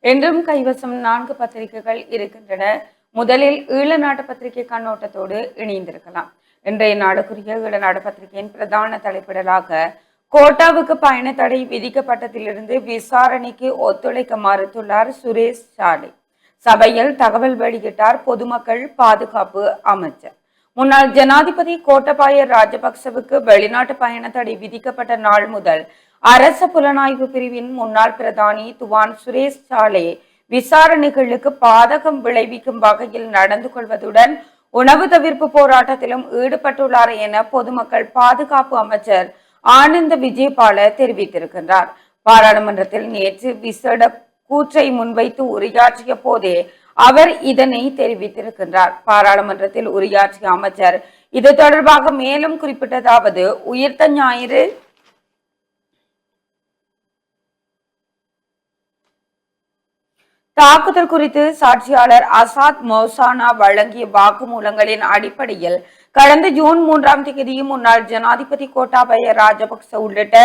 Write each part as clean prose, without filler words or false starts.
என்றும் கைவசம் 4 பத்திரிகைகள் இருக்கின்றன. முதலில் ஈழநாட்டு பத்திரிகை கண்ணோட்டத்தோடு இணைந்திருக்கலாம். இன்றைய நாடுக்குரிய ஈழநாடு பத்திரிகையின் பிரதான தலைப்பிடலாக கோட்டாவுக்கு பயண தடை விதிக்கப்பட்டதிலிருந்து விசாரணைக்கு ஒத்துழைக்க மறுத்துள்ளார் சுரேஷ் சாலை. சபையில் தகவல் வெளியிட்டார் பொதுமக்கள் பாதுகாப்பு அமைச்சர். முன்னாள் ஜனாதிபதி கோட்டபாய ராஜபக்சவுக்கு வெளிநாட்டு பயண தடை விதிக்கப்பட்ட நாள் முதல் அரச புலனாய்வு பிரிவின் முன்னாள் பிரதானி துவான் சுரேஷ் சாலே விசாரணைகளுக்கு பாதகம் விளைவிக்கும் வகையில் நடந்து கொள்வதுடன் உணவு தவிர்ப்பு போராட்டத்திலும் ஈடுபட்டுள்ளார் என பொதுமக்கள் பாதுகாப்பு அமைச்சர் ஆனந்த விஜயபால தெரிவித்திருக்கின்றார். பாராளுமன்றத்தில் நேற்று விசேட கூற்றை முன்வைத்து உரையாற்றிய போதே அவர் இதனை தெரிவித்திருக்கின்றார். பாராளுமன்றத்தில் உரையாற்றிய அமைச்சர் இது தொடர்பாக மேலும் குறிப்பிட்டதாவது, உயிர்த்த ஞாயிறு தாக்குதல் குறித்து சாட்சியாளர் அசாத் மௌசானா வழங்கிய வாக்குமூலங்களின் அடிப்படையில் கடந்த ஜூன் 3ஆம் தேதி முன்னாள் ஜனாதிபதி கோட்டாபய ராஜபக்ச உள்ளிட்ட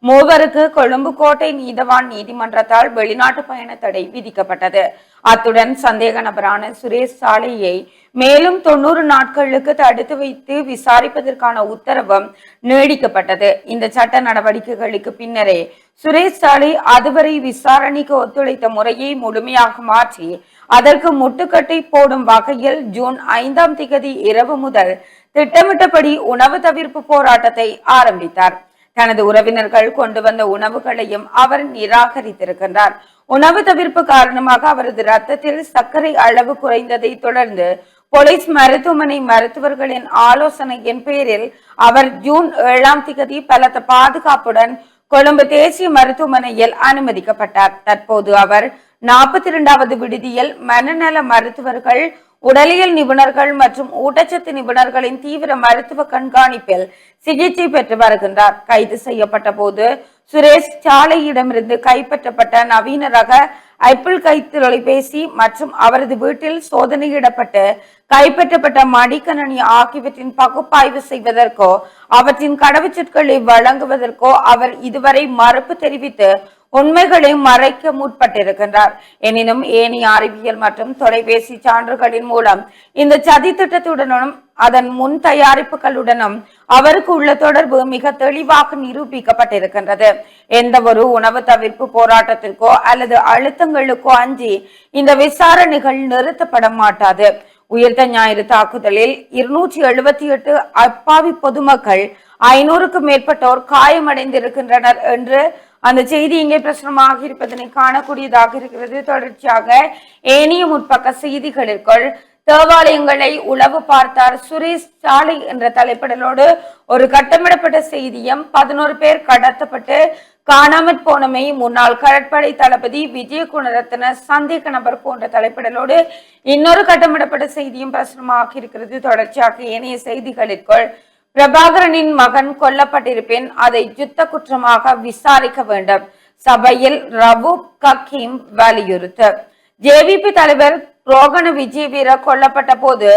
மூவருக்கு கொழும்பு கோட்டை நீதவான் நீதிமன்றத்தால் வெளிநாட்டு பயண தடை விதிக்கப்பட்டது. அத்துடன் சந்தேக நபரான சுரேஷ் சாலையை மேலும் 90 நாட்களுக்கு தடுத்து வைத்து விசாரிப்பதற்கான உத்தரவும் நீடிக்கப்பட்டது. இந்த சட்ட நடவடிக்கைகளுக்கு பின்னரே சுரேஷ் சாலை அதுவரை விசாரணைக்கு ஒத்துழைத்த முறையை முழுமையாக மாற்றி அதற்கு முட்டுக்கட்டை போடும் வகையில் ஜூன் 5ஆம் தேதி இரவு முதல் திட்டமிட்டபடி உணவு தவிர்ப்பு போராட்டத்தை ஆரம்பித்தார். தனது உறவினர்கள் கொண்டு வந்த உணவுகளையும் அவர் நிராகரித்திருக்கின்றார். உணவு தவிர்ப்பு காரணமாக அவரது ரத்தத்தில் சர்க்கரை அளவு குறைந்ததை தொடர்ந்து போலீஸ் மருத்துவமனை மருத்துவர்களின் ஆலோசனையின் பேரில் அவர் ஜூன் 7ஆம் தேதி பலத்த பாதுகாப்புடன் கொழும்பு தேசிய மருத்துவமனையில் அனுமதிக்கப்பட்டார். தற்போது அவர் 42வது விடுதியில் மனநல மருத்துவர்கள், உடலியல் நிபுணர்கள் மற்றும் ஊட்டச்சத்து நிபுணர்களின் தீவிர மருத்துவ கண்காணிப்பில் சிகிச்சை பெற்று வருகின்றார். கைது செய்யப்பட்ட போது சுரேஷ் சாலையிடமிருந்து கைப்பற்றப்பட்ட நவீன ரக ஐபிள் கை தொலைபேசி மற்றும் அவரது வீட்டில் சோதனையிடப்பட்டு கைப்பற்றப்பட்ட மடிக்கணனி ஆகியவற்றின் பகுப்பாய்வு செய்வதற்கோ அவற்றின் கடவுச்சொற்களை வழங்குவதற்கோ அவர் இதுவரை மறுப்பு தெரிவித்து உண்மைகளை மறைக்க முற்பட்டிருக்கின்றார். எனினும் ஏனைய அறிவியல் மற்றும் தொலைபேசி சான்றுகளின் மூலம் இந்த சதி திட்டத்துடனும் அதன் முன் தயாரிப்புகளுடனும் அவருக்கு உள்ள தொடர்பு மிக தெளிவாக நிரூபிக்கப்பட்டிருக்கின்றது. எந்த ஒரு உணவு தவிர்ப்பு போராட்டத்திற்கோ அல்லது அழுத்தங்களுக்கோ அஞ்சி இந்த விசாரணைகள் நிறுத்தப்பட மாட்டாது. உயிர்த்த ஞாயிறு தாக்குதலில் 278 அப்பாவி பொதுமக்கள் 500க்கும் மேற்பட்டோர் காயமடைந்திருக்கின்றனர் என்று அந்த செய்தி இங்கே பிரசுரமாக இருப்பதனை காணக்கூடியதாக இருக்கிறது. தொடர்ச்சியாக ஏனைய முற்பக்க செய்திகளுக்குள் தேவாலயங்களை உளவு பார்த்தார் சுரேஷ் சாலை என்ற தலைப்பிடலோடு ஒரு கட்டமிடப்பட்ட செய்தியும் 11 பேர் கடத்தப்பட்டு காணாமற் போனமை முன்னாள் கடற்படை தளபதி விஜய குணரத்ன சந்தேக நபர் போன்ற தலைப்பிடலோடு இன்னொரு கட்டமிடப்பட்ட செய்தியும் பிரசுரமாக இருக்கிறது. தொடர்ச்சியாக ஏனைய செய்திகளுக்குள் பிரபாகரனின் மகன் கொல்லப்பட்டிருப்பேன், அதை யுத்த குற்றமாக விசாரிக்க வேண்டும், சபையில் ரவூப் ஹக்கீம் வலியுறுத்து. ஜேவிபி தலைவர் ரோகண விஜயவீர கொல்லப்பட்ட போது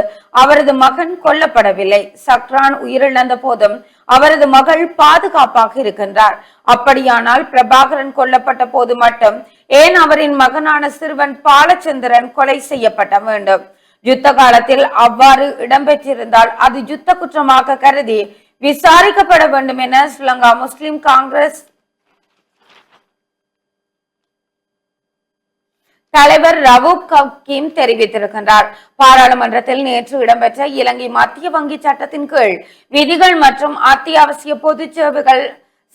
அவரது மகன் கொல்லப்படவில்லை. சக்ரான் உயிரிழந்த போதும் அவரது மகள் பாதுகாப்பாக இருக்கின்றார். அப்படியானால் பிரபாகரன் கொல்லப்பட்ட போது மட்டும் ஏன் அவரின் மகனான சிறுவன் பாலச்சந்திரன் கொலை செய்யப்பட வேண்டும்? யுத்த காலத்தில் அவ்வாறு இடம்பெற்றிருந்தால் அது யுத்த குற்றமாக கருதி விசாரிக்கப்பட வேண்டும் என ஸ்ரீலங்கா முஸ்லிம் காங்கிரஸ் தலைவர் ரவூப் ஹக்கீம் தெரிவித்திருக்கின்றார். பாராளுமன்றத்தில் நேற்று இடம்பெற்ற இலங்கை மத்திய வங்கி சட்டத்தின் கீழ் விதிகள் மற்றும் அத்தியாவசிய பொது சேவைகள்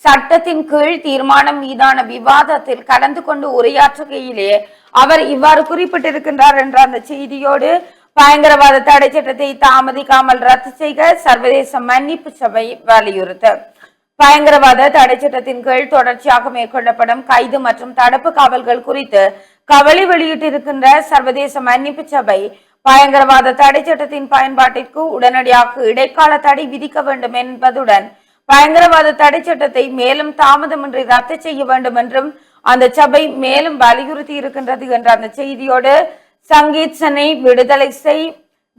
சட்டத்தின் கீழ் தீர்மானம் மீதான விவாதத்தில் கலந்து கொண்டு உரையாற்றுகையிலே அவர் இவ்வாறு குறிப்பிட்டிருக்கின்றார் என்ற அந்த செய்தியோடு பயங்கரவாத தடை சட்டத்தை தாமதிக்காமல் ரத்து செய்க சர்வதேச மன்னிப்பு சபை வலியுறுத்து. பயங்கரவாத தடை சட்டத்தின் கீழ் தொடர்ச்சியாக மேற்கொள்ளப்படும் கைது மற்றும் தடுப்பு காவல்கள் குறித்து கவலை வெளியிட்டிருக்கின்ற சர்வதேச மன்னிப்பு சபை பயங்கரவாத தடை சட்டத்தின் பயன்பாட்டிற்கு உடனடியாக இடைக்கால தடை விதிக்க வேண்டும் என்பதுடன் பயங்கரவாத தடை சட்டத்தை மேலும் தாமதமின்றி ரத்து செய்ய வேண்டும் என்றும் அந்த சபை மேலும் வலியுறுத்தி இருக்கின்றது என்ற அந்த செய்தியோடு சங்கீத்சனை விடுதலை செய்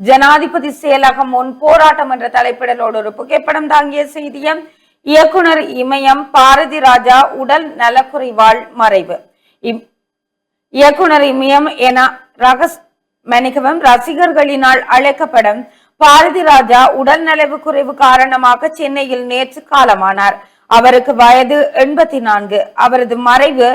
ஜனாதிபதி செயலகம் முன் போராட்டம் என்ற தலைப்பிடலோடு ஒரு புகைப்படம் தாங்கிய செய்தியும் இயக்குனர் இமயம் பாரதி ராஜா உடல் நலக்குறைவால் மறைவு. இயக்குனர் இமயம் என ரசிகர்களினால் அழைக்கப்படும் பாரதி ராஜா உடல் நலவு குறைவு காரணமாக சென்னையில் நேற்று காலமானார். அவருக்கு வயது 84. அவரது மறைவு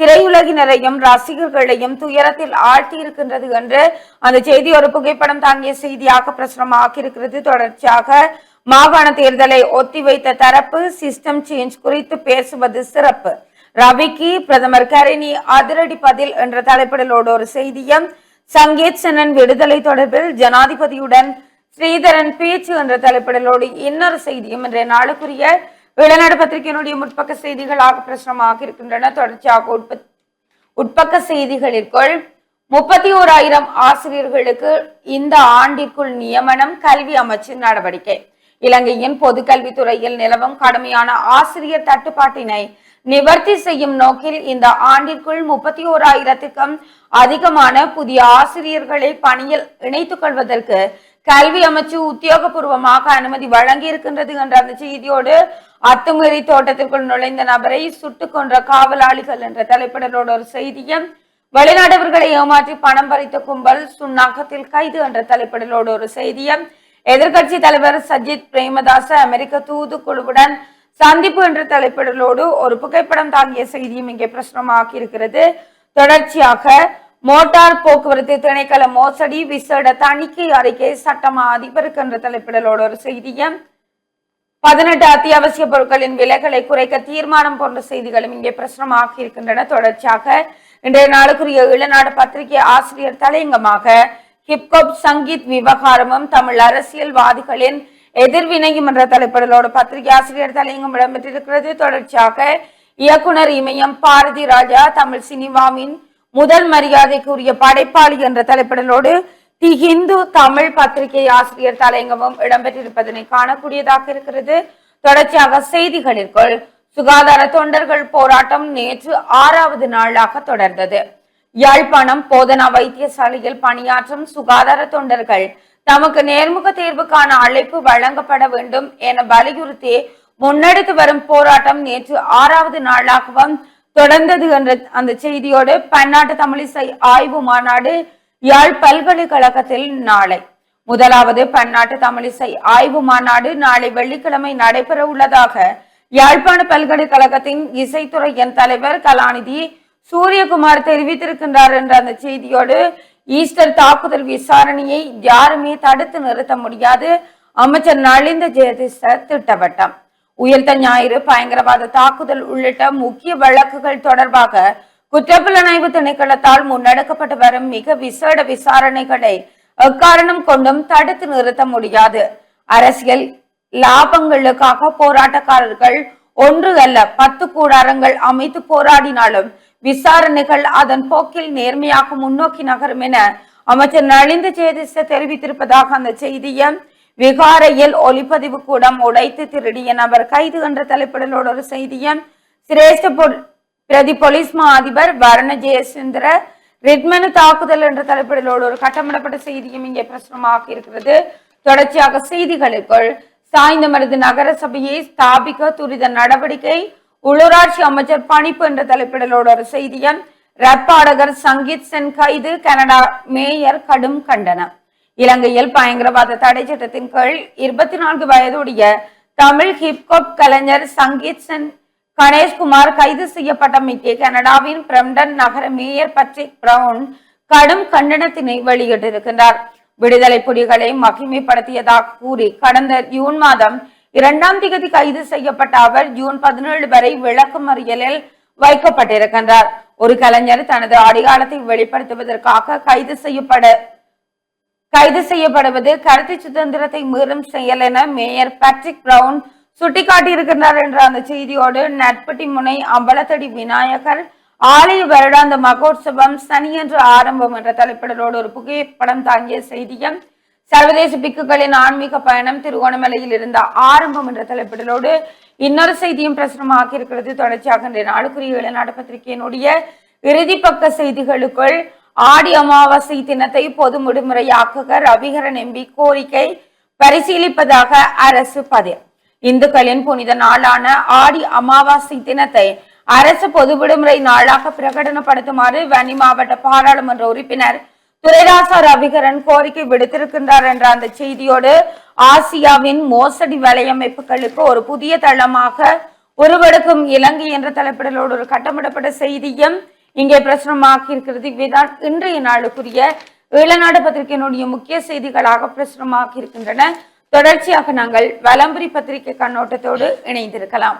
திரையுலகினரையும் ரசிகர்களையும் துயரத்தில் ஆழ்த்தி இருக்கின்றது என்று அந்த செய்தி ஒரு புகைப்படம் தாங்கிய செய்தியாக பிரசுரமாகி இருக்கிறது. தொடர்ச்சியாக மாகாண தேர்தலை ஒத்திவைத்த தரப்பு சிஸ்டம் சேஞ்ச் குறித்து பேசுவது சிறப்பு. ரவிக்கு பிரதமர் கரிணி அதிரடி பதில் என்ற தலைப்பிடலோடு ஒரு செய்தியும், சங்கீத் சென்னன் விடுதலை தொடர்பில் ஜனாதிபதியுடன் ஸ்ரீதரன் பேச்சு என்ற தலைப்பிடலோடு இன்னொரு செய்தியும் இன்றைய நாளுக்குரிய வெளிநாடு பத்திரிகையினுடைய முற்பக்க செய்திகளாக பிரசுரமாக இருக்கின்றன. தொடர்ச்சியாக உட்பக்க செய்திகளிற்குள் 31,000 ஆசிரியர்களுக்கு இந்த ஆண்டிற்குள் நியமனம், கல்வி அமைச்சின் நடவடிக்கை. இலங்கையின் பொதுக்கல்வித்துறையில் நிலவும் கடுமையான ஆசிரியர் தட்டுப்பாட்டினை நிவர்த்தி செய்யும் நோக்கில் இந்த ஆண்டிற்குள் 31,000க்கும் அதிகமான புதிய ஆசிரியர்களை பணியில் இணைத்துக் கொள்வதற்கு கல்வி அமைச்சு உத்தியோகபூர்வமாக அனுமதி வழங்கி இருக்கின்றது என்ற அந்த செய்தியோடு, அத்துமீறி தோட்டத்திற்குள் நுழைந்த நபரை சுட்டுக் கொன்ற காவலாளிகள் என்ற தலைப்பிடலோடு ஒரு செய்தியும், வெளிநாடவர்களை ஏமாற்றி பணம் பறித்த கும்பல் சுன்னாகத்தில் கைது என்ற தலைப்பிடலோடு ஒரு செய்தியும், எதிர்கட்சி தலைவர் சஜித் பிரேமதாச அமெரிக்க தூதுக்குழுவுடன் சந்திப்பு என்ற தலைப்பிடலோடு ஒரு புகைப்படம் தாங்கிய செய்தியும் இங்கே பிரசுரமாகி இருக்கிறது. தொடர்ச்சியாக மோட்டார் போக்குவரத்து திணைக்கள மோசடி விசேட தணிக்கை அறிக்கை சட்டமா அதிபருக்கு என்ற தலைப்பிடலோடு ஒரு செய்தியும், 18 அத்தியாவசிய பொருட்களின் விலைகளை குறைக்க தீர்மானம் போன்ற செய்திகளும் இங்கே பிரசுரமாகி இருக்கின்றன. தொடர்ச்சியாக இன்றைய நாளுக்குரிய இளநாடு பத்திரிகை ஆசிரியர் தலையங்கமாக ஹிப்கோப் சங்கீத் விவகாரமும் தமிழ் அரசியல்வாதிகளின் எதிர்வினையும் என்ற தலைப்பிடலோடு பத்திரிகை ஆசிரியர் தலையங்கம் இடம்பெற்றிருக்கிறது. தொடர்ச்சியாக இயக்குனர் இமயம் பாரதி ராஜா தமிழ் சினிமாவின் முதல் மரியாதைக்குரிய படைப்பாளி என்ற தலைப்பிடலோடு தி ஹிந்து தமிழ் பத்திரிகை ஆசிரியர் தலையங்கமும் இடம்பெற்றிருப்பதனை காணக்கூடியதாக இருக்கிறது. தொடர்ச்சியாக செய்திகளிற்குள் சுகாதார தொண்டர்கள் போராட்டம் நேற்று 6வது நாளாக தொடர்ந்தது. யாழ்ப்பாணம் போதனா வைத்தியசாலையில் பணியாற்றும் சுகாதார தொண்டர்கள் தமக்கு நேர்முக தேர்வுக்கான அழைப்பு வழங்கப்பட வேண்டும் என வலியுறுத்தி முன்னெடுத்து வரும் போராட்டம் நேற்று 6வது நாளாகவும் தொடர்ந்தது என்ற அந்த செய்தியோடு, பன்னாட்டு தமிழிசை ஆய்வு மாநாடு யாழ் பல்கலைக்கழகத்தில் நாளை. முதலாவது பன்னாட்டு தமிழிசை ஆய்வு மாநாடு நாளை வெள்ளிக்கிழமை நடைபெற உள்ளதாக யாழ்ப்பாண பல்கலைக்கழகத்தின் இசைத்துறையின் தலைவர் கலாநிதி சூரியகுமார் தெரிவித்திருக்கின்றார் என்ற அந்த செய்தியோடு, ஈஸ்டர் தாக்குதல் விசாரணையை யாருமே தடுத்து நிறுத்த முடியாது, அமைச்சர் நலிந்த ஜெயதிச திட்டவட்டம். உயிர்த்த ஞாயிறு பயங்கரவாத தாக்குதல் உள்ளிட்ட முக்கிய வழக்குகள் தொடர்பாக குற்றப்புலனாய்வு திணைக்களத்தால் முன்னெடுக்கப்பட்டு வரும் மிக விசேட விசாரணைகளை எக்காரணம் கொண்டும் தடுத்து நிறுத்த முடியாது. அரசியல் லாபங்களுக்காக போராட்டக்காரர்கள் 1 அல்ல 10 கூடாரங்கள் அமைத்து போராடினாலும் விசாரணைகள் அதன் போக்கில் நேர்மையாக முன்னோக்கி நகரும் என அமைச்சர் நலிந்த ஜெயதிச தெரிவித்திருப்பதாக அந்த செய்தியும், விகாரையில் ஒலிப்பதிவு கூடம் உடைத்து திருடிய நபர் கைது என்ற தலைப்பிடலோடு ஒரு செய்தியும், சிரேஷ்ட பிரதி போலீஸ் மா அதிபர் வரண ஜெயசுந்தர ரிட்மனு தாக்குதல் என்ற தலைப்பிடலோடு ஒரு கட்டமிடப்பட்ட செய்தியும் இங்கே பிரசுரமாக இருக்கிறது. தொடர்ச்சியாக செய்திகளுக்குள் சாய்ந்தமருது நகர சபையை ஸ்தாபிக்க துரித நடவடிக்கை, உள்ளூராட்சி அமைச்சர் பணிப்பு என்ற தலைப்பிடலோடு ஒரு செய்தியும், ரப் பாடகர் சங்கீத் சென் கைது, கனடா மேயர் கடும் கண்டனம். இலங்கையில் பயங்கரவாத தடை சட்டத்தின் கீழ் 24 வயதுடைய தமிழ் ஹிப்ஹாப் கலைஞர் சங்கீத் சென் கணேஷ்குமார் கைது செய்யப்பட்டமைக்கு கனடாவின் பிரம்டன் நகர மேயர் பட்ரிக் பிரவுன் கடும் கண்டனத்தினை வெளியிட்டிருக்கின்றார். விடுதலை புலிகளை மகிமைப்படுத்தியதாக கூறி கடந்த ஜூன் மாதம் 2ஆம் தேதி கைது செய்யப்பட்ட அவர் ஜூன் 17 வரை விளக்கமறியலில் வைக்கப்பட்டிருக்கின்றார். ஒரு கலைஞர் தனது அடையாளத்தை வெளிப்படுத்துவதற்காக கைது செய்யப்படுவது கருத்து சுதந்திரத்தை மீறும் செயல் என மேயர் பேட்ரிக் பிரவுன் சுட்டிக்காட்டியிருக்கின்றார் என்ற அந்த செய்தியோடு, நட்பட்டி முனை அம்பலத்தடி விநாயகர் ஆலய வருடாந்த மகோத்சவம் சனியன்று ஆரம்பம் என்ற தலைப்பிடலோடு ஒரு புகைப்படம் தாங்கிய செய்தியும், சர்வதேச பிக்குகளின் ஆன்மீக பயணம் திருகோணமலையில் இருந்த ஆரம்பம் என்ற தலைப்பிடலோடு இன்னொரு செய்தியும் பிரசுரமாகி இருக்கிறது. தொடர்ச்சியாக இன்றைய நாளுக்குரிய இளநாடு பத்திரிகையினுடைய இறுதி பக்க செய்திகளுக்குள் ஆடி அமாவாசை தினத்தை பொது விடுமுறையாக்குக ரவிகரன் எம்பி கோரிக்கை பரிசீலிப்பதாக அரசு பதில். இந்துக்களின் புனித நாளான ஆடி அமாவாசை தினத்தை அரசு பொது விடுமுறை நாளாக பிரகடனப்படுத்துமாறு வன்னி மாவட்ட பாராளுமன்ற உறுப்பினர் துரைராசா ரவிகரன் கோரிக்கை விடுத்திருக்கின்றார் என்ற அந்த செய்தியோடு ஆசியாவின் மோசடி வலையமைப்புகளுக்கு ஒரு புதிய தளமாக உருவெடுக்கும் இலங்கை என்ற தலைப்பிடலோடு ஒரு கட்டமிடப்பட்ட செய்தியும் இங்கே பிரசுரமாக்கி இருக்கிறது. இவைதான் இன்றைய நாளுக்குரிய ஈழநாடு பத்திரிகையினுடைய முக்கிய செய்திகளாக பிரசுரமாக்கி இருக்கின்றன. தொடர்ச்சியாக நாங்கள் வலம்புரி பத்திரிகை கண்ணோட்டத்தோடு இணைந்திருக்கலாம்.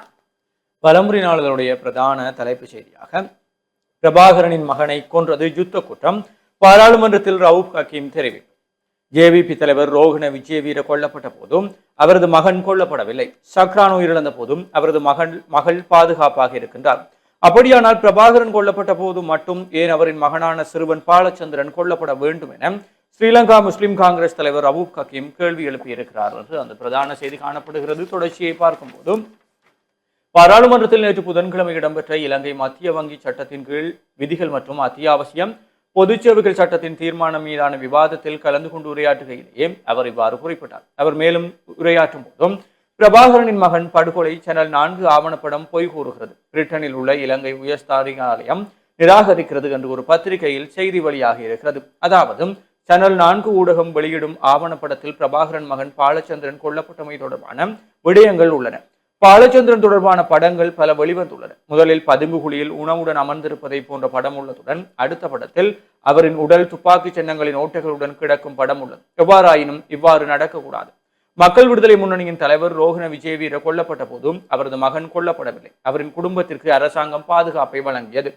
வலம்புரி நாளிதழுடைய பிரதான தலைப்பு செய்தியாக பிரபாகரனின் மகனை கொன்றது யுத்த குற்றம், பாராளுமன்றத்தில் ரவுப் ஹக்கீம் தெரிவிப்பு. ஜேவிபி தலைவர் ரோஹண விஜயவீர கொல்லப்பட்ட போதும் அவரது மகன் கொல்லப்படவில்லை. சக்ரான் உயிரிழந்த போதும் அவரது மகள் பாதுகாப்பாக இருக்கின்றார். அப்படியானால் பிரபாகரன் கொல்லப்பட்ட போது மட்டும் ஏன் அவரின் மகனான சிறுவன் பாலச்சந்திரன் கொல்லப்பட வேண்டும் என ஸ்ரீலங்கா முஸ்லிம் காங்கிரஸ் தலைவர் ரவூப் ஹக்கீம் கேள்வி எழுப்பியிருக்கிறார் என்று அந்த பிரதான செய்தி காணப்படுகிறது. தொடர்ச்சியை பார்க்கும் போதும் பாராளுமன்றத்தில் நேற்று புதன்கிழமை இடம்பெற்ற இலங்கை மத்திய வங்கி சட்டத்தின் கீழ் விதிகள் மற்றும் அத்தியாவசியம் பொது சேவைகள் சட்டத்தின் தீர்மானம் மீதான விவாதத்தில் கலந்து கொண்டு உரையாற்றுகையிலேயே அவர் இவ்வாறு குறிப்பிட்டார். அவர் மேலும் உரையாற்றும் போதும் பிரபாகரனின் மகன் படுகொலை சேனல் 4 ஆவணப்படம் பொய் கூறுகிறது, பிரிட்டனில் உள்ள இலங்கை உயர்ஸ்தானிகாலயம் நிராகரிக்கிறது என்று ஒரு பத்திரிகையில் செய்தி வெளியாகி இருக்கிறது. அதாவது சேனல் 4 ஊடகம் வெளியிடும் ஆவணப்படத்தில் பிரபாகரன் மகன் பாலச்சந்திரன் கொல்லப்பட்டமை தொடர்பான விடயங்கள் உள்ளன. பாலச்சந்திரன் தொடர்பான படங்கள் பல வெளிவந்துள்ளன. முதலில் பதுங்கு குழியில் உணவுடன் அமர்ந்திருப்பதை போன்ற படம் உள்ளதுடன் அடுத்த படத்தில் அவரின் உடல் துப்பாக்கி சின்னங்களின் ஓட்டைகளுடன் கிடக்கும் படம் உள்ளது. எவ்வாறாயினும் இவ்வாறு நடக்கக்கூடாது. மக்கள் விடுதலை முன்னணியின் தலைவர் ரோஹண விஜயவீர கொல்லப்பட்ட போதும் அவரது மகன் கொல்லப்படவில்லை. அவரின் குடும்பத்திற்கு அரசாங்கம் பாதுகாப்பை வழங்கியது.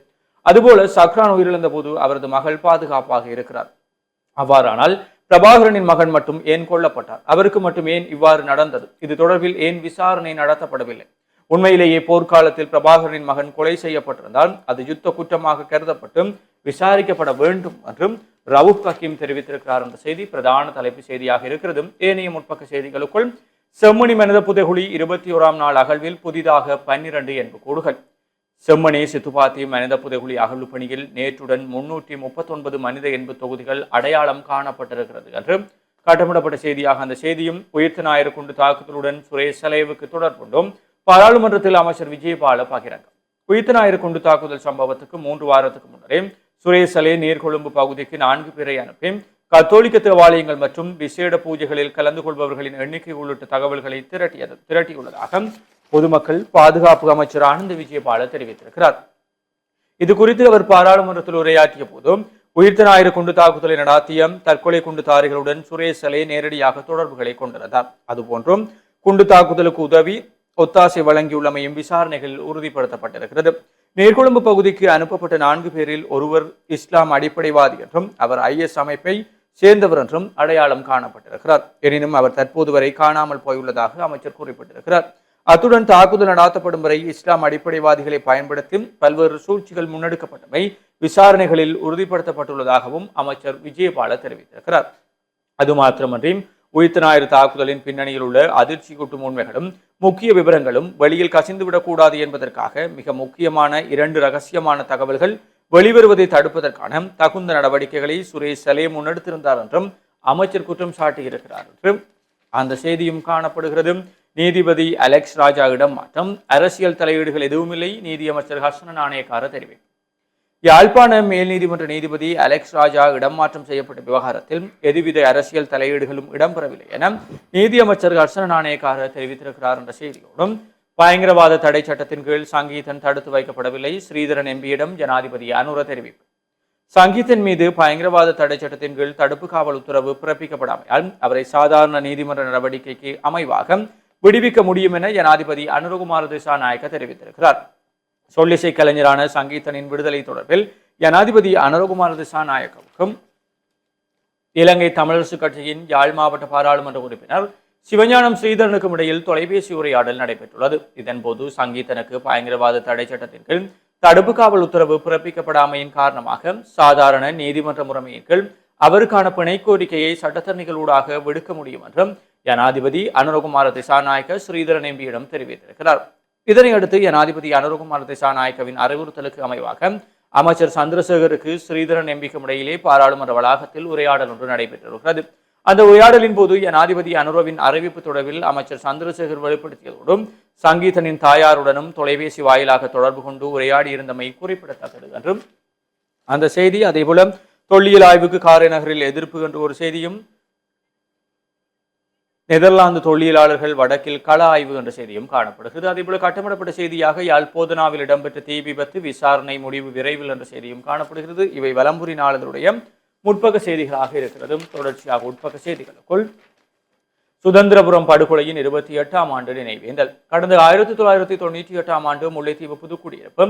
அதுபோல சக்ரான் உயிரிழந்த போது அவரது மகள் பாதுகாப்பாக இருக்கிறார். அவ்வாறானால் பிரபாகரனின் மகன் மட்டும் ஏன் கொல்லப்பட்டார்? அவருக்கு மட்டும் ஏன் இவ்வாறு நடந்தது? இது தொடர்பில் ஏன் விசாரணை நடத்தப்படவில்லை? உண்மையிலேயே போர்க்காலத்தில் பிரபாகரனின் மகன் கொலை செய்யப்பட்டிருந்தால் அது யுத்த குற்றமாக கருதப்பட்டு விசாரிக்கப்பட வேண்டும் என்றும் ரவூப் ஹக்கீம் தெரிவித்திருக்கிறார் என்ற செய்தி பிரதான தலைப்பு செய்தியாக இருக்கிறது. ஏனைய முற்பக்க செய்திகளுக்குள் செம்மணி மனித புதைகுழி 21ஆம் நாள் அகழ்வில் புதிதாக 12 எண்புக்கூடுகள். செம்மணி சித்துப்பாத்தி மனித புதைகுழி அகழ்வு பணியில் நேற்றுடன் 339 மனித எண்பு தொகுதிகள் அடையாளம் காணப்பட்டிருக்கிறது என்று கட்டமிடப்பட்ட செய்தியாக அந்த செய்தியும் உயிர்த்த ஞாயிறு குண்டு தாக்குதலுடன் சுரேஷ் சலேவுக்கு தொடர்புண்டும் பாராளுமன்றத்தில் அமைச்சர் விஜயபால பகிரங்கம். உயிர்த்த ஞாயிறு குண்டு தாக்குதல் சம்பவத்துக்கு 3 வாரத்துக்கு முன்னரே சுரேஷ் சலே நீர்கொழும்பு பகுதிக்கு 4 பேரை அனுப்பி கத்தோலிக்க தேவாலயங்கள் மற்றும் விசேட பூஜைகளில் கலந்து கொள்பவர்களின் எண்ணிக்கை உள்ளிட்ட தகவல்களை திரட்டியுள்ளதாக பொதுமக்கள் பாதுகாப்பு அமைச்சர் ஆனந்த விஜயபால தெரிவித்திருக்கிறார். இது குறித்து அவர் பாராளுமன்றத்தில் உரையாற்றிய போதும் உயிர்த்த ஞாயிறு குண்டு தாக்குதலை நடாத்திய தற்கொலை குண்டுதாரிகளுடன் சுரேஷ் சலே நேரடியாக தொடர்புகளை கொண்டிருந்தார். அதுபோன்றும் குண்டு தாக்குதலுக்கு உதவி ஒத்தாசை வழங்கியுள்ளமையும் விசாரணைகள் உறுதிப்படுத்தப்பட்டிருக்கிறது. நீர்கொழும்பு பகுதிக்கு அனுப்பப்பட்ட 4 பேரில் ஒருவர் இஸ்லாம் அடிப்படைவாதி என்றும் அவர் IS அமைப்பை சேர்ந்தவர் என்றும் அடையாளம் காணப்பட்டிருக்கிறார். எனினும் அவர் தற்போது வரை காணாமல் போயுள்ளதாக அமைச்சர் குறிப்பிட்டிருக்கிறார். அத்துடன் தாக்குதல் நடாத்தப்படும் வரை இஸ்லாம் அடிப்படைவாதிகளை பயன்படுத்தி பல்வேறு சூழ்ச்சிகள் முன்னெடுக்கப்பட்டமை விசாரணைகளில் உறுதிப்படுத்தப்பட்டுள்ளதாகவும் அமைச்சர் விஜயபால தெரிவித்திருக்கிறார். அது மாத்திரமன்றி உயிர்த்த ஞாயிறு தாக்குதலின் பின்னணியில் உள்ள அதிர்ச்சி கூட்டும் உண்மைகளும் முக்கிய விவரங்களும் வெளியில் கசிந்துவிடக்கூடாது என்பதற்காக மிக முக்கியமான 2 ரகசியமான தகவல்கள் வெளிவருவதை தடுப்பதற்கான தகுந்த நடவடிக்கைகளை சுரேஷ் சலே முன்னெடுத்திருந்தார் என்றும் அமைச்சர் குற்றம் சாட்டியிருக்கிறார் என்றும் அந்த செய்தியும் காணப்படுகிறது. நீதிபதி அலெக்ஸ் ராஜாவிடம் மாற்றம், அரசியல் தலையீடுகள் எதுவுமில்லை, நீதியமைச்சர் ஹசன நாணயக்கார தெரிவிப்பு. யாழ்ப்பாண மேல் நீதிமன்ற நீதிபதி அலெக்ஸ் ராஜா இடமாற்றம் செய்யப்பட்ட விவகாரத்தில் எதுவித அரசியல் தலையீடுகளும் இடம்பெறவில்லை என நீதியமைச்சர் ஹர்ஷன நாணயக்கார தெரிவித்திருக்கிறார் என்ற செய்தியோடும் பயங்கரவாத தடை சட்டத்தின் கீழ் சங்கீதன் தடுத்து வைக்கப்படவில்லை, ஸ்ரீதரன் எம்பியிடம் ஜனாதிபதி அனுர தெரிவிப்பு. சங்கீதன் மீது பயங்கரவாத தடை சட்டத்தின் கீழ் தடுப்பு காவல் உத்தரவு பிறப்பிக்கப்படாமையால் அவரை சாதாரண நீதிமன்ற நடவடிக்கைக்கு அமைவாக விடுவிக்க முடியும் என ஜனாதிபதி அனுரகுமார திசாநாயக்க தெரிவித்திருக்கிறார். சொல்லிசை கலைஞரான சங்கீதனின் விடுதலை தொடர்பில் ஜனாதிபதி அனுரகுமார திசாநாயக்கவுக்கும் இலங்கை தமிழரசு கட்சியின் யாழ் மாவட்ட பாராளுமன்ற உறுப்பினர் சிவஞானம் ஸ்ரீதரனுக்கும் இடையில் தொலைபேசி உரையாடல் நடைபெற்றுள்ளது. இதன்போது சங்கீதனுக்கு பயங்கரவாத தடை சட்டத்தின் கீழ் தடுப்பு காவல் உத்தரவு பிறப்பிக்கப்படாமையின் காரணமாக சாதாரண நீதிமன்ற முறைமையின் கீழ் அவருக்கான பிணை கோரிக்கையை சட்டத்தரணிகளூடாக விடுக்க முடியும் என்றும் ஜனாதிபதி அனுரகுமார திசாநாயக்க ஸ்ரீதரன் எம்பியிடம் தெரிவித்திருக்கிறார். இதனையடுத்து ஜனாதிபதி அனுரகுமார திசாநாயக்கவின் அறிவுறுத்தலுக்கு அமைவாக அமைச்சர் சந்திரசேகருக்கு ஸ்ரீதரன் எம்பிக்கும் இடையிலே பாராளுமன்ற வளாகத்தில் உரையாடல் ஒன்று நடைபெற்றிருக்கிறது. அந்த உரையாடலின் போது ஜனாதிபதி அனுரவின் அறிவிப்பு தொடர்பில் அமைச்சர் சந்திரசேகர் வெளிப்படுத்தியதோடும் சங்கீதனின் தாயாருடனும் தொலைபேசி வாயிலாக தொடர்பு கொண்டு உரையாடி இருந்தமை குறிப்பிடத்தக்கது என்றும் அந்த செய்தி, அதேபோல தொல்லியல் ஆய்வுக்கு காரை நகரில் எதிர்ப்பு என்று ஒரு செய்தியும், நெதர்லாந்து தொல்லியலாளர்கள் வடக்கில் கள ஆய்வு என்ற செய்தியும் காணப்படுகிறது. அதேபோல கட்டமிடப்பட்ட செய்தியாக யாழ் போதனாவில் இடம்பெற்ற தீ விபத்து விசாரணை முடிவு விரைவில் என்ற செய்தியும் காணப்படுகிறது. இவை வலம்புரி நாளிதழுடைய முற்பக்க செய்திகளாக இருக்கிறது. தொடர்ச்சியாக உட்பக்க செய்திகளுக்குள் சுதந்திரபுரம் படுகொலையின் 28ஆம் ஆண்டு நினைவேந்தல். கடந்த 1998ஆம் ஆண்டு முல்லைத்தீவு புதுக்குடியிருப்பு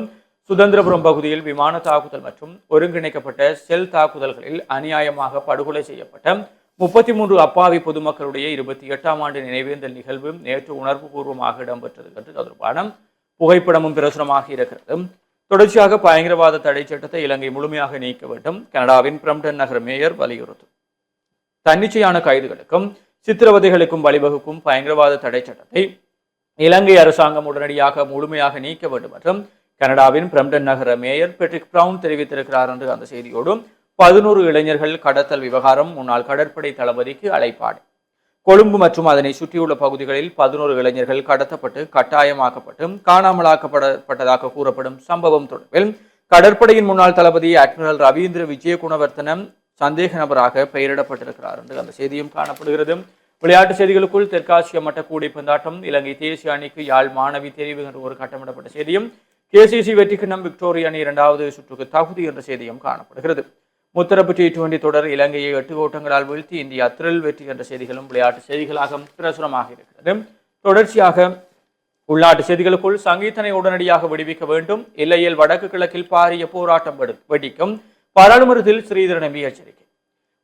சுதந்திரபுரம் பகுதியில் விமான தாக்குதல் மற்றும் ஒருங்கிணைக்கப்பட்ட செல் தாக்குதல்களில் அநியாயமாக படுகொலை செய்யப்பட்ட 33 அப்பாவி பொதுமக்களுடைய 28ஆம் ஆண்டு நினைவேந்தல் நிகழ்வு நேற்று உணர்வு பூர்வமாக இடம்பெற்றது என்று தொடர்பான புகைப்படமும் பிரசுரமாக இருக்கிறது. தொடர்ச்சியாக பயங்கரவாத தடை சட்டத்தை இலங்கை முழுமையாக நீக்க வேண்டும், கனடாவின் பிரம்டன் நகர மேயர் வலியுறுத்தும். தன்னிச்சையான கைதுகளுக்கும் சித்திரவதைகளுக்கும் வழிவகுக்கும் பயங்கரவாத தடை சட்டத்தை இலங்கை அரசாங்கம் உடனடியாக முழுமையாக நீக்க வேண்டும் என்றும் கனடாவின் பிரம்டன் நகர மேயர் பெட்ரிக் பிரவுன் தெரிவித்திருக்கிறார் என்று அந்த செய்தியோடும் 11 இளைஞர்கள் கடத்தல் விவகாரம் முன்னாள் கடற்படை தளபதிக்கு அழைப்பாடு. கொழும்பு மற்றும் அதனை சுற்றியுள்ள பகுதிகளில் 11 இளைஞர்கள் கடத்தப்பட்டு கட்டாயமாக்கப்பட்டு காணாமலாக்கப்பட்டதாக கூறப்படும் சம்பவம் தொடர்பில் கடற்படையின் முன்னாள் தளபதி அட்மிரல் ரவீந்திர விஜயகுணவர்த்தனம் சந்தேக நபராக பெயரிடப்பட்டிருக்கிறார் என்று அந்த செய்தியும் காணப்படுகிறது. விளையாட்டு செய்திகளுக்குள் தெற்காசிய மட்ட கூடைப்பந்தாட்டம் இலங்கை தேசிய அணிக்கு யாழ் மாணவி தெரிவு என்ற ஒரு கட்டமிடப்பட்ட செய்தியும், கேசிசி வெற்றி கிண்ணம் விக்டோரியா அணி 2வது சுற்றுக்கு தகுதி என்ற செய்தியும் காணப்படுகிறது. முத்தரப்பு T20 தொடர் இலங்கையை 8 ஓட்டங்களால் வீழ்த்தி இந்தியா த்ரில் வெற்றி என்ற செய்திகளும் விளையாட்டு செய்திகளாக பிரசுரமாக இருக்கிறது. தொடர்ச்சியாக உள்நாட்டு செய்திகளுக்குள் சங்கீதனை உடனடியாக விடுவிக்க வேண்டும், இல்லையில் வடக்கு கிழக்கில் பாரிய போராட்டம் வெடிக்கும், பாராளுமன்றத்தில் ஸ்ரீதரன் எம்பி எச்சரிக்கை.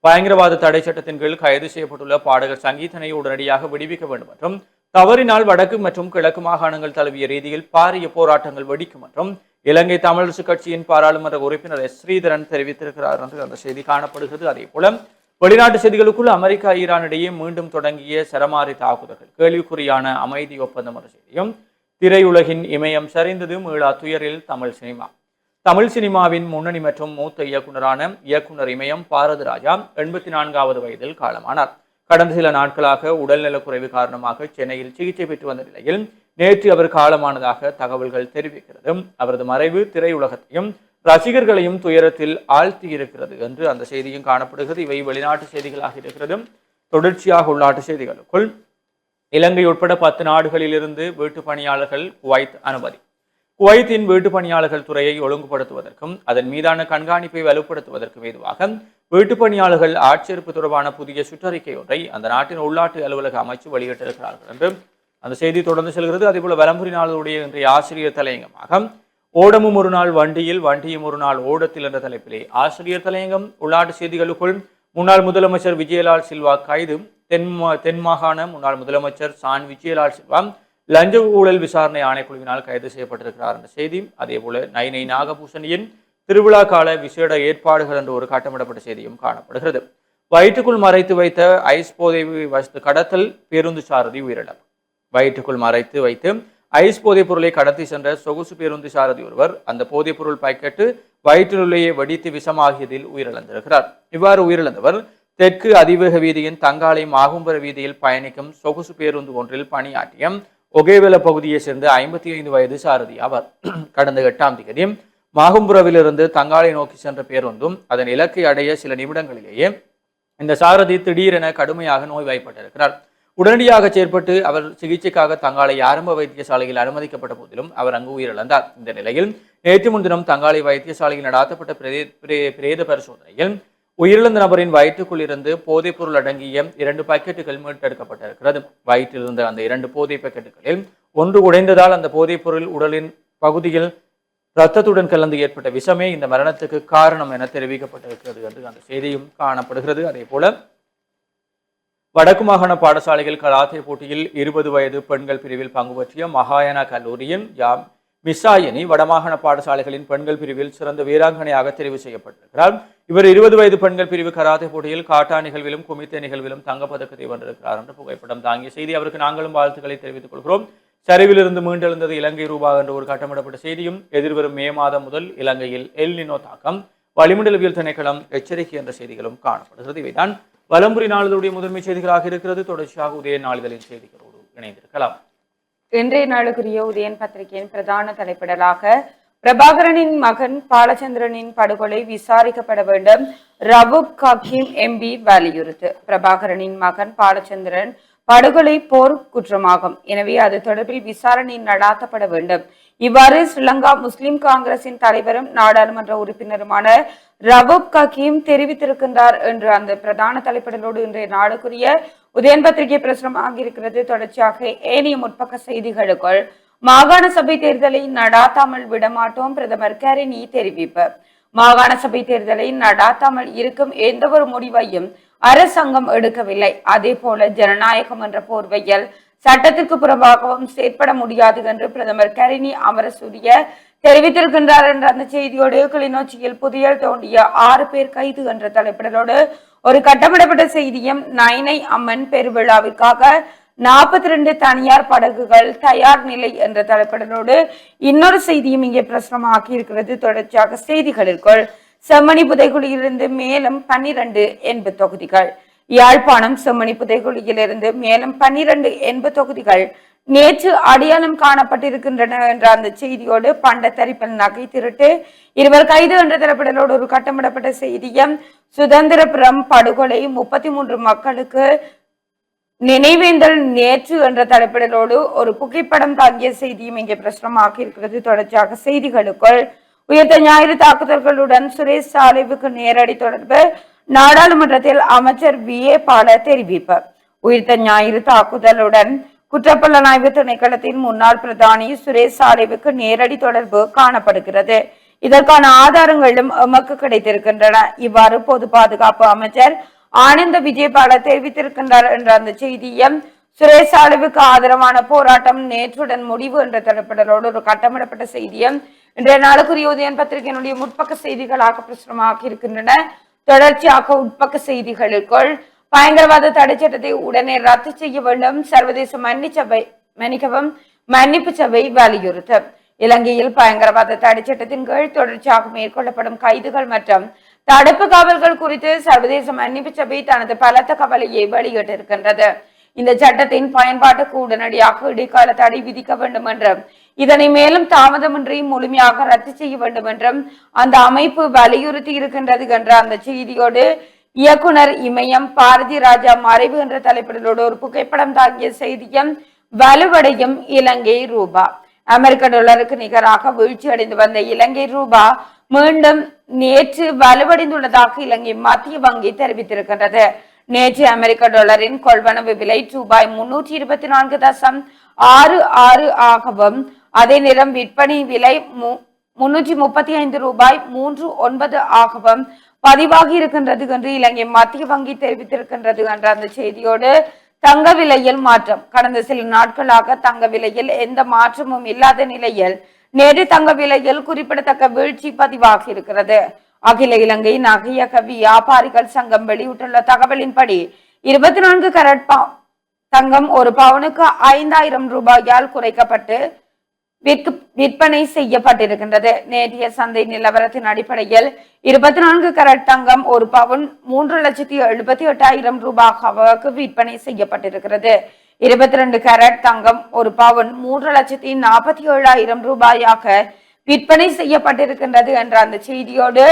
பயங்கரவாத தடை சட்டத்தின் கீழ் கைது செய்யப்பட்டுள்ள பாடகர் சங்கீதனை உடனடியாக விடுவிக்க வேண்டும் மற்றும் தவறினால் வடக்கு மற்றும் கிழக்கு மாகாணங்கள் தழுவிய ரீதியில் பாரிய போராட்டங்கள் வெடிக்கும் மற்றும் இலங்கை தமிழரசு கட்சியின் பாராளுமன்ற உறுப்பினர் ஸ்ரீதரன் தெரிவித்திருக்கிறார் என்று அந்த செய்தி காணப்படுகிறது. அதே போல வெளிநாட்டு செய்திகளுக்குள் அமெரிக்கா ஈரான் இடையே மீண்டும் தொடங்கிய சரமாரி தாக்குதல்கள் கேள்விக்குறியான அமைதி ஒப்பந்தம் என்ற செய்தியும், திரையுலகின் இமயம் சரிந்தது மீளா துயரில் தமிழ் சினிமா. தமிழ் சினிமாவின் முன்னணி மற்றும் மூத்த இயக்குனரான இயக்குனர் இமயம் பாரதிராஜா 84வது வயதில் காலமானார். கடந்த சில நாட்களாக உடல்நலக்குறைவு காரணமாக சென்னையில் சிகிச்சை பெற்று வந்த நிலையில் நேற்று அவர் காலமானதாக தகவல்கள் தெரிவிக்கிறது. அவரது மறைவு திரையுலகத்தையும் ரசிகர்களையும் துயரத்தில் ஆழ்த்தி இருக்கிறது என்று அந்த செய்தியும் காணப்படுகிறது. இவை வெளிநாட்டு செய்திகளாக இருக்கிறது. தொடர்ச்சியாக உள்நாட்டு செய்திகளுக்குள் இலங்கை உட்பட 10 நாடுகளிலிருந்து வீட்டு பணியாளர்கள் குவைத் அனுமதி. குவைத்தின் வீட்டு பணியாளர்கள் துறையை ஒழுங்குபடுத்துவதற்கும் அதன் மீதான கண்காணிப்பை வலுப்படுத்துவதற்கும் ஏதுவாக வீட்டு பணியாளர்கள் ஆட்சேர்ப்பு தொடர்பான புதிய சுற்றறிக்கை ஒன்றை அந்த நாட்டின் உள்நாட்டு அலுவலக அமைச்சு வெளியிட்டிருக்கிறார்கள் என்று அந்த செய்தி தொடர்ந்து செல்கிறது. அதேபோல வலம்புரி நாளுடைய இன்றைய ஆசிரியர் தலையங்கமாக ஓடமும் ஒரு நாள் வண்டியில் வண்டியும் ஒரு நாள் ஓடத்தில் என்ற தலைப்பிலே ஆசிரியர் தலையங்கம். உள்நாட்டு செய்திகளுக்குள் முன்னாள் முதலமைச்சர் விஜயலால் சில்வா கைது. தென் மாகாண முன்னாள் முதலமைச்சர் சான் விஜயலால் சில்வா லஞ்ச ஊழல் விசாரணை ஆணைக்குழுவினால் கைது செய்யப்பட்டிருக்கிறார் என்ற செய்தி. அதே போல நைனை நாகபூஷணியின் திருவிழா கால விசேட ஏற்பாடுகள் என்ற ஒரு கட்டமிடப்பட்ட செய்தியும் காணப்படுகிறது. வயிற்றுக்குள் மறைத்து வைத்த ஐஸ் போதை வஸ்து கடத்தல், பேருந்து சாரதி உயிரிழப்பு. வயிற்றுக்குள் மறைத்து வைத்து ஐஸ் போதைப் பொருளை கடத்தி சென்ற சொகுசு பேருந்து சாரதி ஒருவர் அந்த போதைப் பொருள் பாக்கெட்டு வயிற்றினுள்ளேயே வெடித்து விஷமாகியதில் உயிரிழந்திருக்கிறார். இவ்வாறு உயிரிழந்தவர் தெற்கு அதிவேக வீதியின் தங்காலை மாகும்பர வீதியில் பயணிக்கும் சொகுசு பேருந்து ஒன்றில் பணியாற்றிய ஒகேவெல பகுதியை சேர்ந்த 55 வயது சாரதி ஆவார். கடந்த 8ஆம் தேதி மாகும்புரவிலிருந்து தங்காலை நோக்கி சென்ற பேருந்தும் அதன் இலக்கை அடைய சில நிமிடங்களிலேயே இந்த சாரதி திடீரென கடுமையாக நோய்வாய்ப்பட்டிருக்கிறார். உடனடியாக செயற்பட்டு அவர் சிகிச்சைக்காக தங்காலை ஆரம்ப வைத்தியசாலையில் அனுமதிக்கப்பட்ட போதிலும் அவர் அங்கு உயிரிழந்தார். இந்த நிலையில் நேற்று முன்தினம் தங்காலை வைத்தியசாலையில் நடாத்தப்பட்ட பிரேத பரிசோதனையில் உயிரிழந்த நபரின் வயிற்றுக்குள் இருந்து போதைப் பொருள் அடங்கிய 2 பாக்கெட்டுகள் மீட்டெடுக்கப்பட்டிருக்கிறது. வயிற்றில் இருந்த அந்த 2 போதை பாக்கெட்டுகளில் ஒன்று உடைந்ததால் அந்த போதைப் பொருள் உடலின் பகுதியில் இரத்தத்துடன் கலந்து ஏற்பட்ட விஷமே இந்த மரணத்துக்கு காரணம் என தெரிவிக்கப்பட்டிருக்கிறது என்று அந்த செய்தியும் காணப்படுகிறது. அதே போல வடக்கு மாகாண பாடசாலைகள் கராத்தே போட்டியில் 20 வயது பெண்கள் பிரிவில் பங்கு பற்றிய மகாயானா கல்லூரியின் மிஸ்ஸாயனி வடமாகாண பாடசாலைகளின் பெண்கள் பிரிவில் சிறந்த வீராங்கனையாக தெரிவு செய்யப்பட்டிருக்கிறார். இவர் 20 வயது பெண்கள் பிரிவு கராத்தே போட்டியில் காட்டா நிகழ்விலும் குமித்தே நிகழ்விலும் தங்கப்பதக்கத்தை வென்றிருக்கிறார் என்ற புகைப்படம் தாங்கிய செய்தி. அவருக்கு நாங்களும் வாழ்த்துக்களை தெரிவித்துக் கொள்கிறோம். சரிவிலிருந்து மீண்டெழுந்தது இலங்கை ரூபா என்ற ஒரு கட்டமிடப்பட்ட செய்தியும், எதிர்வரும் மே மாதம் முதல் இலங்கையில் எல் நினோ தாக்கம் வளிமண்டலவியல் திணைக்களம் எச்சரிக்கை என்ற செய்திகளும் காணப்படுகிறது. இவைதான் வலம்புரி நாளிதழுடைய முதன்மை செய்திகளாக இருக்கிறது. தொடர்ச்சியாக உதய நாளிதழின் செய்திகளோடு இணைந்திருக்கலாம். இன்றைய நாளுக்குரிய உதயன் பத்திரிகையின் பிரதான தலைப்பிடலாக பிரபாகரனின் மகன் பாலச்சந்திரனின் படுகொலை விசாரிக்கப்பட வேண்டும், ரவூப் ஹக்கீம் எம்பி வலியுறுத்து. பிரபாகரனின் மகன் பாலச்சந்திரன் படுகொலை போர் குற்றமாகும், எனவே அது தொடர்பில் விசாரணை நடாத்தப்பட வேண்டும். இவ்வாறு ஸ்ரீலங்கா முஸ்லிம் காங்கிரசின் தலைவரும் நாடாளுமன்ற உறுப்பினருமான ரவூப் ஹக்கீம் தெரிவித்திருக்கின்றார் என்று அந்த பிரதான தலைப்பிடலோடு இன்றைய நாளுக்குரிய உதயன் பத்திரிகை பிரசுரமாக இருக்கிறது. தொடர்ச்சியாக ஏனைய முற்பக்க செய்திகளுக்குள் மாகாண சபை தேர்தலை நடாத்தாமல் விடமாட்டோம், பிரதமர் கரினி தெரிவிப்பு. மாகாண சபை தேர்தலை நடாத்தாமல் இருக்கும் எந்த ஒரு முடிவையும் அரசாங்கம் எடுக்கவில்லை. அதே போல ஜனநாயகம் என்ற போர்வையில் சட்டத்திற்கு புறம்பாகவும் செயற்பட முடியாது என்று பிரதமர் கரினி அமரசூரிய தெரிவித்திருக்கின்றார் என்ற அந்த செய்தியோடு கிளிநொச்சியில் புதிய தோண்டிய 6 பேர் கைது என்ற தலைப்பிடலோடு ஒரு கட்டமிடப்பட்ட செய்தியும் நைனை அம்மன் பெருவிழாவிற்காக 42 தனியார் படகுகள் தயார் நிலை என்ற தலைப்பிடலோடு இன்னொரு செய்தியும் இங்கே பிரசுரமாக்கி இருக்கிறது. தொடர்ச்சியாக செய்திகளுக்குள் செம்மணி புதைகுழியிலிருந்து மேலும் 12 என்பு தொகுதிகள். யாழ்ப்பாணம் செம்மணி புதைகுழியிலிருந்து மேலும் 12 என்பு தொகுதிகள் நேற்று அடையாளம் காணப்பட்டிருக்கின்றன என்ற அந்த செய்தியோடு பண்டத்தரிப்பல் நகை திருட்டு 2 கைது என்ற தலைப்பிடலோடு ஒரு கட்டமிடப்பட்ட செய்தியும் சுதந்திரபுரம் படுகொலை 33 மக்களுக்கு நினைவேந்தல் நேற்று என்ற தலைப்பிடலோடு ஒரு புகைப்படம் தாங்கிய செய்தியும் இங்கே பிரசுரமாக்கி இருக்கிறது. தொடர்ச்சியாக செய்திகளுக்குள் உயர்த்த ஞாயிறு தாக்குதல்களுடன் சுரேஷ் சாலைவுக்கு நேரடி தொடர்பு, நாடாளுமன்றத்தில் அமைச்சர் VA பால தெரிவிப்பு. உயிர்த்த ஞாயிறு தாக்குதலுடன் குற்றப்புலனாய்வு திணைக்களத்தின் முன்னாள் பிரதானி சுரேஷ் சாலைவுக்கு நேரடி தொடர்பு காணப்படுகிறது. இதற்கான ஆதாரங்களும் எமக்கு கிடைத்திருக்கின்றன. இவ்வாறு பொது பாதுகாப்பு அமைச்சர் ஆனந்த விஜயபால தெரிவித்திருக்கின்றார் என்ற அந்த செய்தியும் சுரேஷ் சாலைவுக்கு ஆதரவான போராட்டம் நேற்றுடன் முடிவு என்ற தலைப்பிடலோடு ஒரு கட்டமிடப்பட்ட செய்தியும் இன்றைய நாளுக்குரிய உதயன் பத்திரிகையினுடைய முற்பக்க செய்திகளாக பிரசுரமாக்கி இருக்கின்றன. தொடர்ச்சியாக உட்பக்க செய்திகளுக்குள் பயங்கரவாத தடை சட்டத்தை உடனே ரத்து செய்ய வேண்டும், சர்வதேச மன்னிப்பு சபை வலியுறுத்தும். இலங்கையில் பயங்கரவாத தடை சட்டத்தின் கீழ் தொடர்ச்சியாக மேற்கொள்ளப்படும் கைதுகள் மற்றும் தடுப்பு காவல்கள் குறித்து சர்வதேச மன்னிப்பு சபை தனது பலத்த கவலையை வெளியிட்டிருக்கின்றது. இந்த சட்டத்தின் பயன்பாட்டுக்கு உடனடியாக இடைக்கால தடை விதிக்க வேண்டும் என்றும் இதனை மேலும் தாமதமின்றி முழுமையாக ரத்து செய்ய வேண்டும் என்றும் அந்த அமைப்பு வலியுறுத்தி இருக்கின்றது என்ற அந்த செய்தியோடு இயக்குனர் இமயம் பாரதி ராஜா மறைவு என்ற தலைப்பிடலோடு ஒரு புகைப்படம் தாங்கிய செய்தியும் வலுவடையும் இலங்கை ரூபா. அமெரிக்க டாலருக்கு நிகராக வீழ்ச்சி அடைந்து வந்த இலங்கை ரூபா மீண்டும் நேற்று வலுவடைந்துள்ளதாக இலங்கை மத்திய வங்கி தெரிவித்திருக்கின்றது. நேற்று அமெரிக்க டாலரின் கொள்வனவு விலை ரூபாய் 324.66 ஆகவும் அதே நேரம் விற்பனை விலை 335 ரூபாய் 39 ஆகவும் பதிவாகி இருக்கின்றது என்று இலங்கை மத்திய வங்கி தெரிவித்திருக்கின்றது என்ற அந்த செய்தியோடு தங்க விலையில் மாற்றம். கடந்த சில நாட்களாக தங்க விலையில் எந்த மாற்றமும் இல்லாத நிலையில் நேற்று தங்க விலையில் குறிப்பிடத்தக்க வீழ்ச்சி பதிவாகி இருக்கிறது. அகில இலங்கை நகையக வியாபாரிகள் சங்கம் வெளியிட்டுள்ள தகவலின்படி 24 கரட் தங்கம் ஒரு பவுனுக்கு 5000 ரூபாயால் குறைக்கப்பட்டு விற்பனை செய்யப்பட்டிருக்கின்றது. நேற்றைய சந்தை நிலவரத்தின் அடிப்படையில் 24 கரட் தங்கம் ஒரு பவுன் 3,78,000 ரூபாய்க்கு விற்பனை செய்யப்பட்டிருக்கிறது. 22 கரட் தங்கம் ஒரு பவுன் 3,47,000 ரூபாயாக விற்பனை செய்யப்பட்டிருக்கின்றது என்ற அந்த செய்தியோடு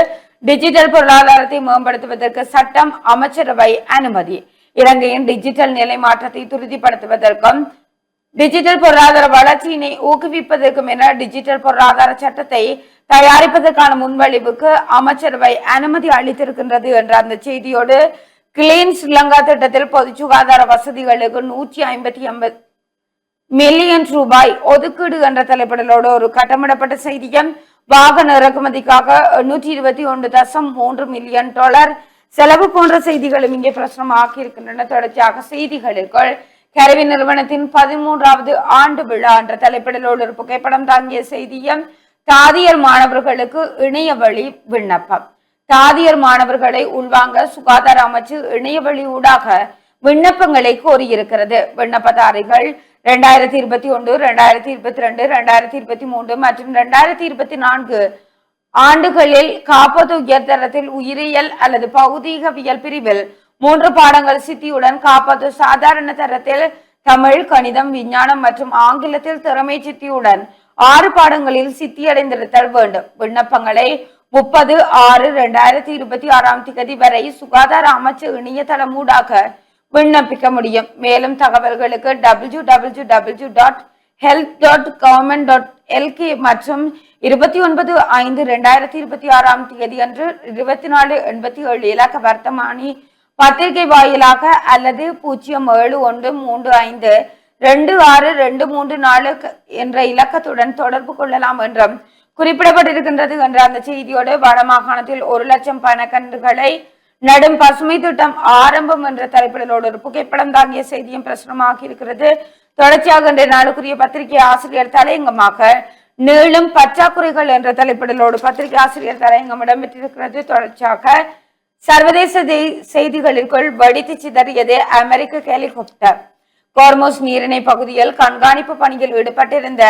டிஜிட்டல் பொருளாதாரத்தை மேம்படுத்துவதற்கு சட்டம் அமைச்சரவை அனுமதி. இலங்கையின் டிஜிட்டல் நிலை மாற்றத்தை துரிதப்படுத்துவதற்கும் டிஜிட்டல் பொருளாதார வளர்ச்சியினை ஊக்குவிப்பதற்கும் என டிஜிட்டல் பொருளாதார சட்டத்தை தயாரிப்பதற்கான முன்வழிவுக்கு அமைச்சரவை அனுமதி அளித்திருக்கின்றது என்ற அந்த செய்தியோடு கிளீன் ஸ்ரீலங்கா திட்டத்தில் பொது சுகாதார வசதிகளுக்கு 159 மில்லியன் ரூபாய் ஒதுக்கீடு என்ற தலைப்பிடலோடு ஒரு கட்டமிடப்பட்ட செய்தியும் வாகன இறக்குமதிக்காக 121.3 மில்லியன் டாலர் செலவு போன்ற செய்திகளும் இங்கே பிரசுரமாக்கி இருக்கின்றன. தொடர்ச்சியாக செய்திகளுக்குள் கருவி நிறுவனத்தின் 13வது ஆண்டு விழா என்ற தலைப்பிடலோடு ஒரு புகைப்படம் தாங்கிய செய்தியும் தாதியர் மாணவர்களுக்கு இணைய வழி விண்ணப்பம். தாதியர் மாணவர்களை உள்வாங்க சுகாதார அமைச்சு இணைய வழி ஊடாக விண்ணப்பங்களை கோரியிருக்கிறது. விண்ணப்பதாரிகள் 2021, 2022, 2023 மற்றும் 2024 ஆண்டுகளில் காப்பது உயர்தரத்தில் உயிரியல் அல்லது பௌதீகவியல் பிரிவில் 3 பாடங்கள் சித்தியுடன் காப்பது சாதாரண தரத்தில் தமிழ், கணிதம், விஞ்ஞானம் மற்றும் ஆங்கிலத்தில் திறமை சித்தியுடன் 6 பாடங்களில் சித்தியடைந்திருத்தல் வேண்டும். விண்ணப்பங்களை 30/6/2026 வரை சுகாதார அமைச்சு இணையதளம் ஊடாக விண்ணப்பிக்க முடியும். மேலும் தகவல்களுக்கு www.health.government.lk மற்றும் 29/5/2026 அன்று 2487 இலக்க வர்த்தமானி பத்திரிகை வாயிலாக அல்லது 071352626234 என்ற இலக்கத்துடன் தொடர்பு கொள்ளலாம் என்றும் குறிப்பிடப்பட்டிருக்கின்றது என்ற அந்த செய்தியோடு வடமாகாணத்தில் 1,00,000 பணக்கன்றுகளை நடும் பசுமை திட்டம் ஆரம்பம் என்ற தலைப்பிடலோடு ஒரு புகைப்படம் தாங்கிய செய்தியும் பிரசுரமாகி இருக்கிறது. தொடர்ச்சியாக இன்றைய நாளுக்குரிய பத்திரிகை ஆசிரியர் தலையங்கமாக நீளும் பற்றாக்குறைகள் என்ற தலைப்பிடலோடு பத்திரிகை ஆசிரியர் தலையங்கம் இடம்பெற்றிருக்கிறது. தொடர்ச்சியாக சர்வதேச செய்திகளுக்குள் வெடித்து சிதறியது அமெரிக்க ஹெலிகாப்டர். கோர்மோஸ் நீரிணை பகுதியில் கண்காணிப்பு பணியில் ஈடுபட்டிருந்த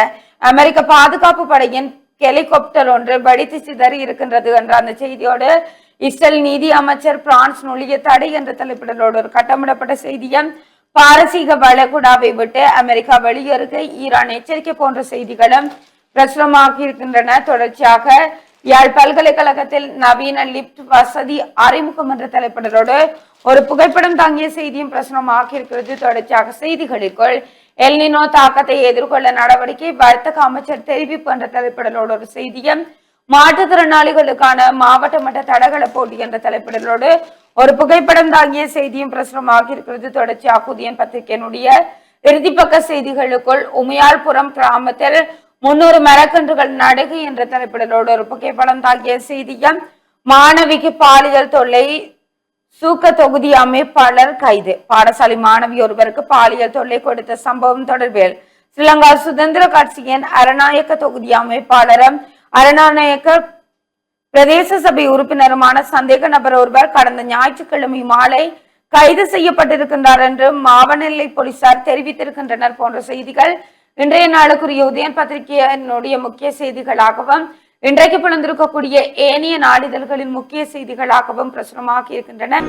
அமெரிக்க பாதுகாப்பு படையின் ஹெலிகாப்டர் ஒன்று வெடித்து சிதறி இருக்கின்றது என்ற அந்த செய்தியோடு இஸ்ரேல் நீதி அமைச்சர் பிரான்ஸ் நுழைய தடை என்ற தலைப்பிடலோடு ஒரு கட்டமிடப்பட்ட செய்தியும் பாரசீக வளைகுடாவை விட்டு அமெரிக்கா வெளியேறுக ஈரான் எச்சரிக்கை போன்ற செய்திகளும் பிரசுரமாகி இருக்கின்றன. தொடர்ச்சியாக யாழ் பல்கலைக்கழகத்தில் நவீன லிப்ட் வசதி அறிமுகம் என்ற தலைப்பிடலோடு ஒரு புகைப்படம் தாங்கிய செய்தியும் பிரசுரமாகி இருக்கிறது. தொடர்ச்சியாக செய்திகளுக்குள் எல்னினோ தாக்கத்தை எதிர்கொள்ள நடவடிக்கை வர்த்தக அமைச்சர் தெரிவிப்பு என்ற தலைப்பிடலோடு ஒரு செய்தியும் மாற்றுத்திறனாளிகளுக்கான மாவட்ட மட்ட தடகள போட்டி என்ற தலைப்பிடலோடு ஒரு புகைப்படம் தாங்கிய செய்தியும் பிரசுரமாகி இருக்கிறது. தொடர்ச்சியாக உதயன் பத்திரிகையினுடைய இறுதிப்பக்க செய்திகளுக்குள் உமையாள்புரம் கிராமத்தில் 300 மரக்கன்றுகள் நடுகு என்ற தலைப்பிடலோடு ஒரு புகைப்படம் தாங்கிய செய்தியும் மாணவிக்கு பாலியல் தொல்லை சூக்க தொகுதி அமைப்பாளர் கைது. பாடசாலை மாணவி ஒருவருக்கு பாலியல் தொல்லை கொடுத்த சம்பவம் தொடர்பில் ஸ்ரீலங்கா சுதந்திர கட்சியின் அரநாயக்க தொகுதி அமைப்பாளரும் அரநாயக்க பிரதேச சபை உறுப்பினருமான சந்தேக நபர் ஒருவர் கடந்த ஞாயிற்றுக்கிழமை மாலை கைது செய்யப்பட்டிருக்கின்றார் என்று மாவனெல்லை போலீசார் தெரிவித்திருக்கின்றனர் போன்ற செய்திகள் இன்றைய நாளுக்குரிய உதயன் பத்திரிகையினுடைய முக்கிய செய்திகளாகவும் இன்றைக்கு பிளந்திருக்கக்கூடிய ஏனைய நாளிதழ்களின் முக்கிய செய்திகளாகவும் பிரசுரமாகி இருக்கின்றன.